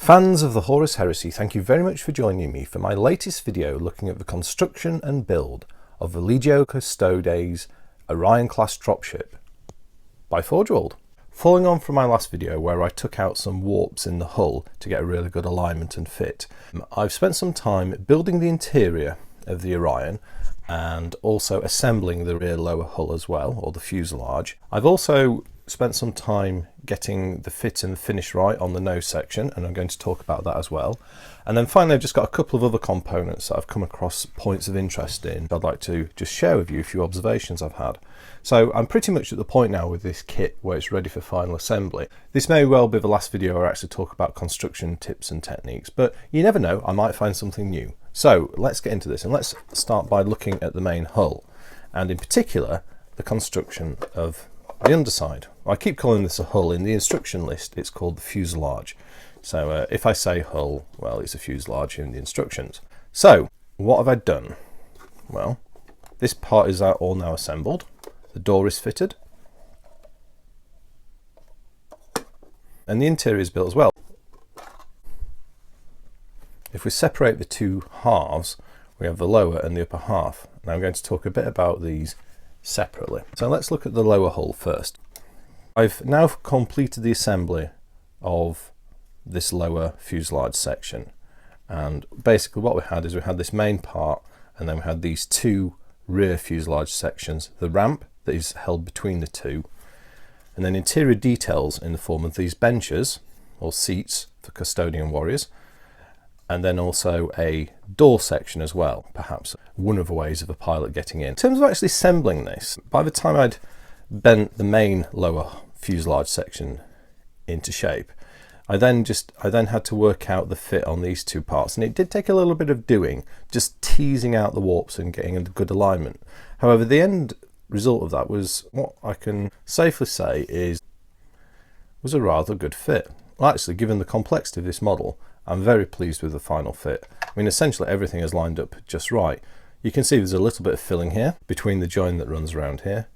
Fans of the Horus Heresy, thank you very much for joining me for my latest video looking at the construction and build of the Legio Custodes Orion class dropship by Forgeworld. Following on from my last video where I took out some warps in the hull to get a really good alignment and fit, I've spent some time building the interior of the Orion and also assembling the rear lower hull as well, or the fuselage. I've also spent some time getting the fit and the finish right on the nose section, and I'm going to talk about that as well. And then finally I've just got a couple of other components that I've come across points of interest in I'd like to just share with you a few observations I've had. So I'm pretty much at the point now with this kit where it's ready for final assembly. This may well be the last video where I actually talk about construction tips and techniques, but you never know, I might find something new. So let's get into this, and let's start by looking at the main hull, and in particular the construction of the underside. I keep calling this a hull. In the instruction list it's called the fuselage. So if I say hull, well, it's a fuselage in the instructions. So what have I done? Well, this part is all now assembled. The door is fitted. And the interior is built as well. If we separate the two halves, we have the lower and the upper half. Now I'm going to talk a bit about these separately. So let's look at the lower hull first. I've now completed the assembly of this lower fuselage section, and basically what we had is we had this main part, and then we had these two rear fuselage sections, the ramp that is held between the two, and then interior details in the form of these benches or seats for custodian warriors, and then also a door section as well, perhaps one of the ways of a pilot getting in. In terms of actually assembling this, by the time I'd bent the main lower fuselage section into shape, I then had to work out the fit on these two parts, and it did take a little bit of doing, just teasing out the warps and getting a good alignment. However, the end result of that was what I can safely say was a rather good fit. Well, actually, given the complexity of this model, I'm very pleased with the final fit. I mean, essentially everything is lined up just right. You can see there's a little bit of filling here between the join that runs around here.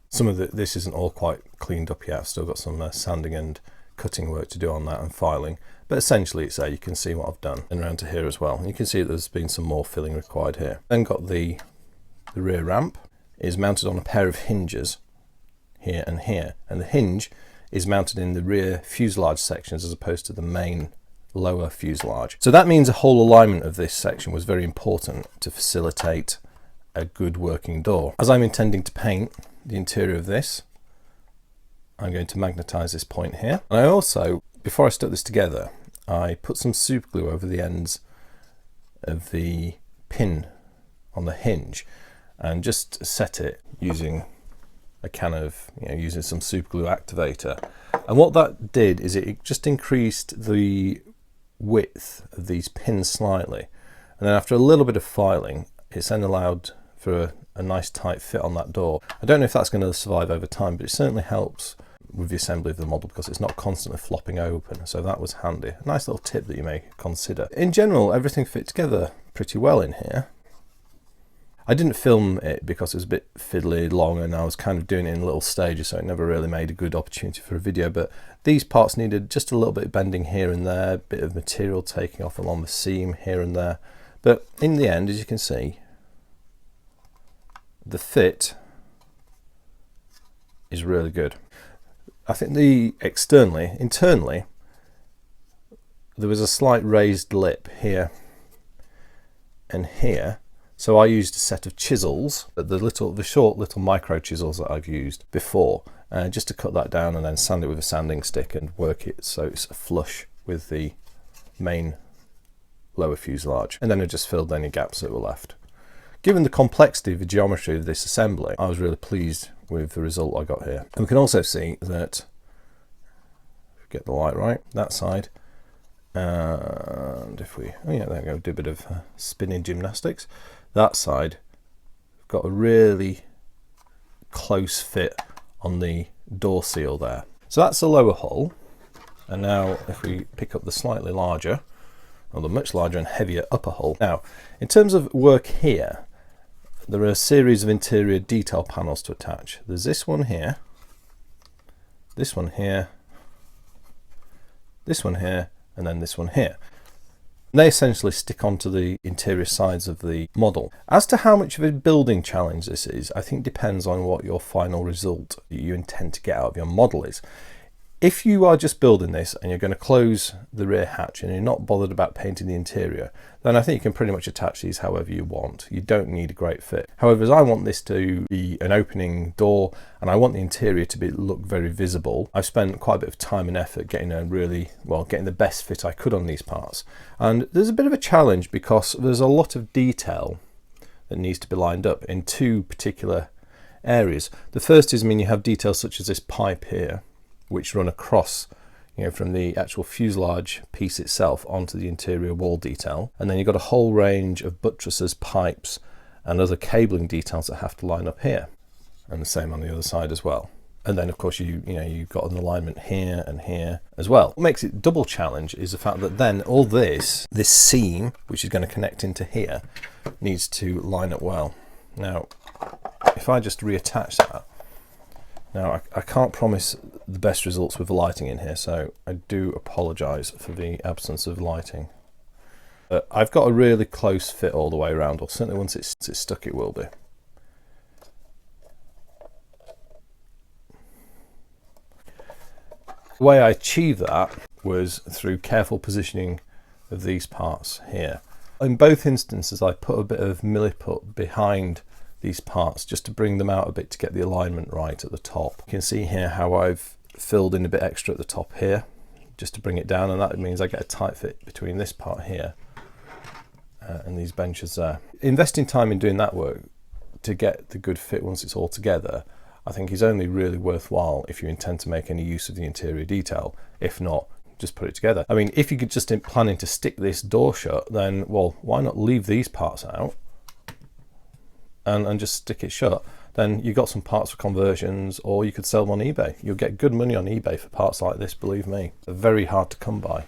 Some of this isn't all quite cleaned up yet. I've still got some sanding and cutting work to do on that and filing. But essentially it's there. You can see what I've done, and around to here as well. And you can see that there's been some more filling required here. Then got the rear ramp is mounted on a pair of hinges here and here. And the hinge is mounted in the rear fuselage sections as opposed to the main lower fuselage. So that means a whole alignment of this section was very important to facilitate a good working door. As I'm intending to paint the interior of this, I'm going to magnetize this point here. And I also, before I stuck this together, I put some super glue over the ends of the pin on the hinge and just set it using a can of, using some super glue activator. And what that did is it just increased the width of these pins slightly, and then after a little bit of filing it's then allowed for a nice tight fit on that door. I don't know if that's going to survive over time, but it certainly helps with the assembly of the model because it's not constantly flopping open, so that was handy. A nice little tip that you may consider. In general, everything fit together pretty well in here. I didn't film it because it was a bit fiddly long, and I was kind of doing it in little stages, so it never really made a good opportunity for a video. But these parts needed just a little bit of bending here and there, a bit of material taking off along the seam here and there. But in the end, as you can see, the fit is really good. I think internally, there was a slight raised lip here and here. So I used a set of chisels, the short little micro chisels that I've used before, just to cut that down and then sand it with a sanding stick and work it so it's flush with the main lower fuselage. And then I just filled any gaps that were left. Given the complexity of the geometry of this assembly, I was really pleased with the result I got here. And we can also see that, if we get the light right, that side, and if we, there we go, do a bit of spinning gymnastics. That side, we've got a really close fit on the door seal there. So that's the lower hull. And now if we pick up the slightly larger, or the much larger and heavier upper hull. Now, in terms of work here, there are a series of interior detail panels to attach. There's this one here, this one here, this one here, and then this one here. They essentially stick onto the interior sides of the model. As to how much of a building challenge this is, I think depends on what your final result you intend to get out of your model is. If you are just building this and you're going to close the rear hatch and you're not bothered about painting the interior, then I think you can pretty much attach these however you want. You don't need a great fit. However, as I want this to be an opening door and I want the interior to look very visible, I've spent quite a bit of time and effort getting getting the best fit I could on these parts. And there's a bit of a challenge because there's a lot of detail that needs to be lined up in two particular areas. The first is, you have details such as this pipe here, which run across, from the actual fuselage piece itself onto the interior wall detail. And then you've got a whole range of buttresses, pipes, and other cabling details that have to line up here. And the same on the other side as well. And then of course you've got an alignment here and here as well. What makes it double challenge is the fact that then all this seam, which is going to connect into here, needs to line up well. Now, if I just reattach that, now I can't promise the best results with the lighting in here, so I do apologise for the absence of lighting. But I've got a really close fit all the way around, or certainly once it's stuck it will be. The way I achieved that was through careful positioning of these parts here. In both instances I put a bit of milliput behind these parts just to bring them out a bit to get the alignment right at the top. You can see here how I've filled in a bit extra at the top here just to bring it down, and that means I get a tight fit between this part here and these benches there. Investing time in doing that work to get the good fit once it's all together, I think is only really worthwhile if you intend to make any use of the interior detail. If not, just put it together. If you could just planning to stick this door shut, then well, why not leave these parts out and just stick it shut? Then you got some parts for conversions, or you could sell them on eBay. You'll get good money on eBay for parts like this, believe me. They're very hard to come by.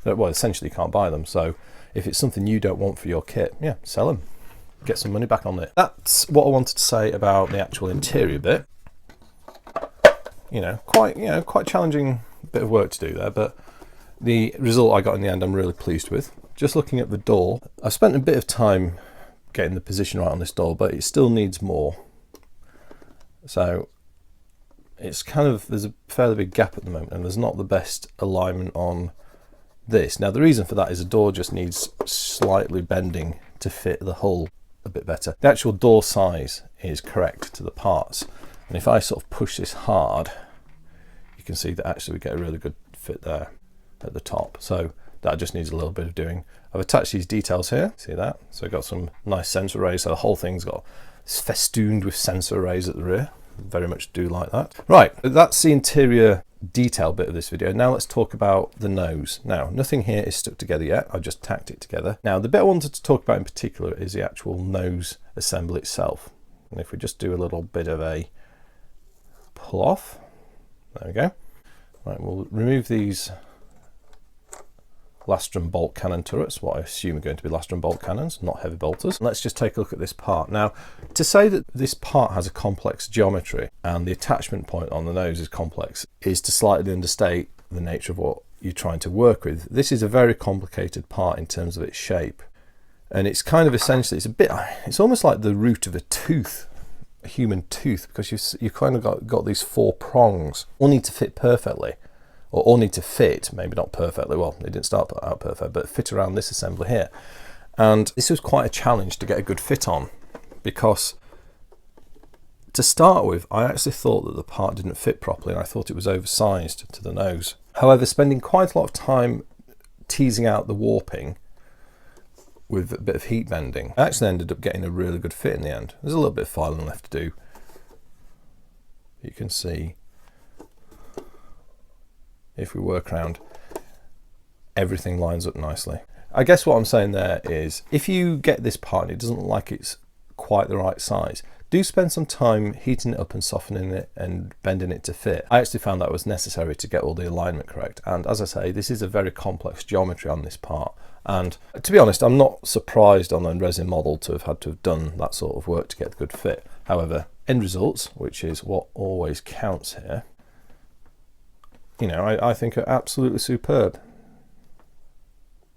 Well, essentially you can't buy them, so if it's something you don't want for your kit, yeah, sell them. Get some money back on it. That's what I wanted to say about the actual interior bit. Quite challenging bit of work to do there, but the result I got in the end I'm really pleased with. Just looking at the door, I've spent a bit of time getting the position right on this door, but it still needs more. So it's there's a fairly big gap at the moment, and there's not the best alignment on this. Now the reason for that is the door just needs slightly bending to fit the hull a bit better. The actual door size is correct to the parts, and if I sort of push this hard, you can see that actually we get a really good fit there at the top. So that just needs a little bit of doing. I've attached these details here, see that? So I've got some nice sensor arrays, so the whole thing's got festooned with sensor arrays at the rear. Very much do like that. Right, that's the interior detail bit of this video. Now let's talk about the nose. Now, nothing here is stuck together yet. I've just tacked it together. Now, the bit I wanted to talk about in particular is the actual nose assembly itself. And if we just do a little bit of a pull off, there we go. Right, we'll remove these Lastrum bolt cannon turrets, what I assume are going to be Lastrum bolt cannons, not heavy bolters. Let's just take a look at this part. Now, to say that this part has a complex geometry and the attachment point on the nose is complex is to slightly understate the nature of what you're trying to work with. This is a very complicated part in terms of its shape, and it's essentially, it's almost like the root of a tooth, a human tooth, because you've kind of got these four prongs, all need to fit perfectly. Or all need to fit, maybe not perfectly, well, they didn't start out perfect, but fit around this assembly here. And this was quite a challenge to get a good fit on, because to start with, I actually thought that the part didn't fit properly, and I thought it was oversized to the nose. However, spending quite a lot of time teasing out the warping with a bit of heat bending, I actually ended up getting a really good fit in the end. There's a little bit of filing left to do. You can see, if we work around, everything lines up nicely. I guess what I'm saying there is, if you get this part and it doesn't look like it's quite the right size, do spend some time heating it up and softening it and bending it to fit. I actually found that was necessary to get all the alignment correct. And as I say, this is a very complex geometry on this part. And to be honest, I'm not surprised on a resin model to have had to have done that sort of work to get the good fit. However, end results, which is what always counts here, I think are absolutely superb.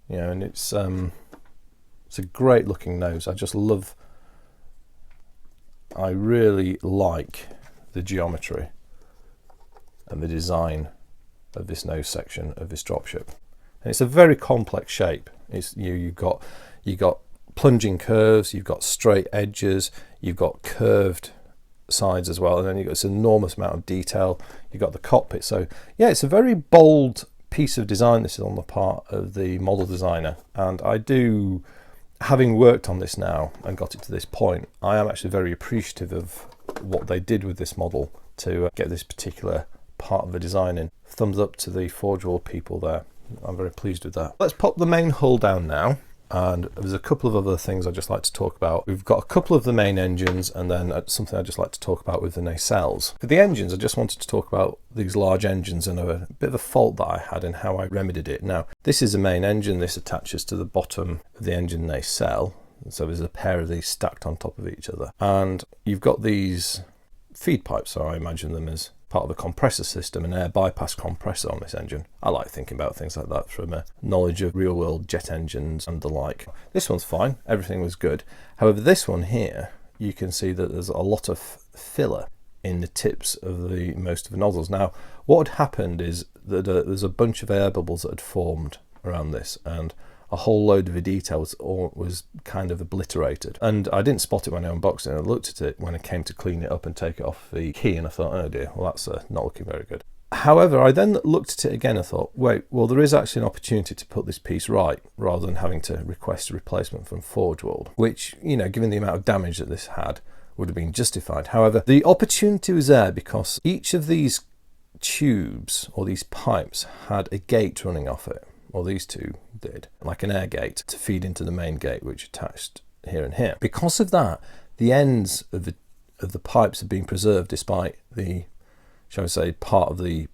you know, and it's a great looking nose. I really like the geometry and the design of this nose section of this dropship. And it's a very complex shape. You've got plunging curves, you've got straight edges, you've got curved sides as well, and then you've got this enormous amount of detail. You've got the cockpit. So yeah, it's a very bold piece of design this is on the part of the model designer, and I do, having worked on this now and got it to this point, I am actually very appreciative of what they did with this model to get this particular part of the design in. Thumbs up to the Forge World people there. I'm very pleased with that. Let's pop the main hull down now, and there's a couple of other things I'd just like to talk about. We've got a couple of the main engines, and then something I'd just like to talk about with the nacelles. For the engines, I just wanted to talk about these large engines and a bit of a fault that I had and how I remedied it. Now, this is a main engine. This attaches to the bottom of the engine nacelle. So there's a pair of these stacked on top of each other. And you've got these feed pipes, so I imagine them as part of a compressor system, an air bypass compressor on this engine. I like thinking about things like that from a knowledge of real world jet engines and the like. This one's fine, everything was good. However, this one here, you can see that there's a lot of filler in the tips of most of the nozzles. Now, what had happened is that there's a bunch of air bubbles that had formed around this, and a whole load of the detail was kind of obliterated. And I didn't spot it when I unboxed it. I looked at it when I came to clean it up and take it off the key, and I thought, oh dear, well that's not looking very good. However, I then looked at it again and thought, wait, well there is actually an opportunity to put this piece right rather than having to request a replacement from Forge World, which, you know, given the amount of damage that this had, would have been justified. However, the opportunity was there because each of these tubes or these pipes had a gate running off it. Well, these two did, like an air gate to feed into the main gate, which attached here and here. Because of that, the ends of the pipes have been preserved despite the, shall we say, part of the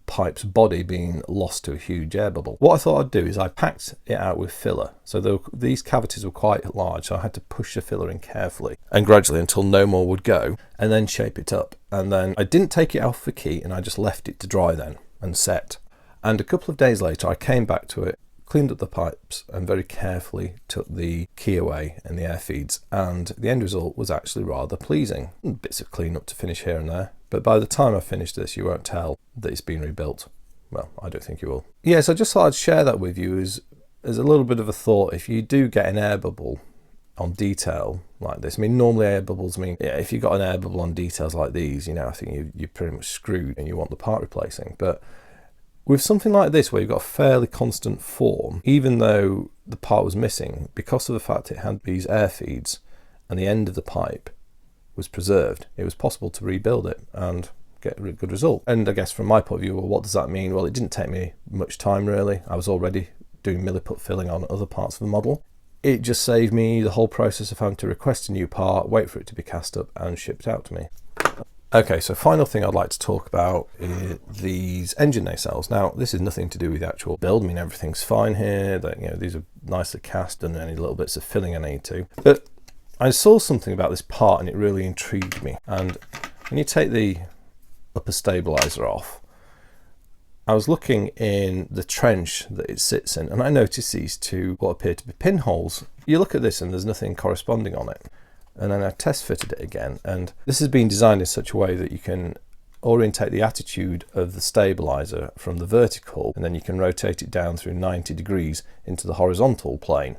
pipe's body being lost to a huge air bubble. What I thought I'd do is I packed it out with filler. So these cavities were quite large, so I had to push the filler in carefully and gradually until no more would go, and then shape it up. And then I didn't take it off the key, and I just left it to dry then and set. And a couple of days later, I came back to it, cleaned up the pipes, and very carefully took the key away and the air feeds. And the end result was actually rather pleasing. Bits of clean up to finish here and there. But by the time I finish this, you won't tell that it's been rebuilt. Well, I don't think you will. Yeah, so I just thought I'd share that with you as a little bit of a thought. If you do get an air bubble on detail like this, I mean, normally air bubbles mean, yeah, if you've got an air bubble on details like these, you know, I think you're pretty much screwed and you want the part replacing. But with something like this, where you've got a fairly constant form, even though the part was missing, because of the fact it had these air feeds and the end of the pipe was preserved, it was possible to rebuild it and get a good result. And I guess from my point of view, well, what does that mean? Well, it didn't take me much time really. I was already doing milliput filling on other parts of the model. It just saved me the whole process of having to request a new part, wait for it to be cast up and shipped out to me. Okay, so final thing I'd like to talk about is these engine nacelles. Now, this is nothing to do with the actual build. I mean, everything's fine here. That, you know, these are nicely cast and any little bits of filling I need to. But I saw something about this part and it really intrigued me. And when you take the upper stabilizer off, I was looking in the trench that it sits in, and I noticed these two what appear to be pinholes. You look at this and there's nothing corresponding on it. And then I test fitted it again, and this has been designed in such a way that you can orientate the attitude of the stabilizer from the vertical, and then you can rotate it down through 90 degrees into the horizontal plane.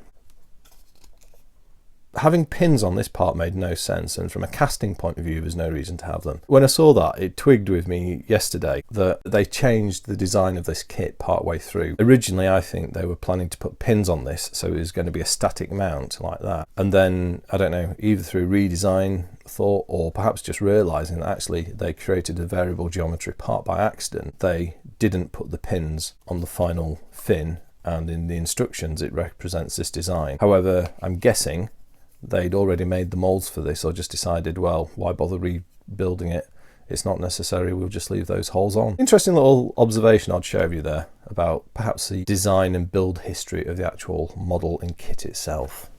Having pins on this part made no sense, and from a casting point of view there's no reason to have them. When I saw that, it twigged with me yesterday that they changed the design of this kit part way through. Originally I think they were planning to put pins on this, so it was going to be a static mount like that, and then I don't know, either through redesign thought or perhaps just realizing that actually they created a variable geometry part by accident, they didn't put the pins on the final fin, and in the instructions it represents this design. However, I'm guessing they'd already made the molds for this, or just decided, well, why bother rebuilding it? It's not necessary, we'll just leave those holes on. Interesting little observation I'd share with you there about perhaps the design and build history of the actual model and kit itself.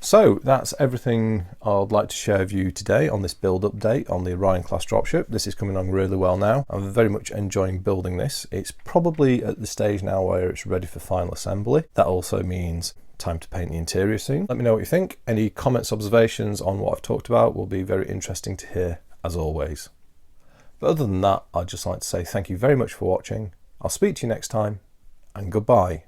So that's everything I'd like to share with you today on this build update on the Orion class dropship. This is coming along really well now. I'm very much enjoying building this. It's probably at the stage now where it's ready for final assembly. That also means time to paint the interior soon. Let me know what you think. Any comments, observations on what I've talked about will be very interesting to hear, as always. But other than that, I'd just like to say thank you very much for watching. I'll speak to you next time, and goodbye.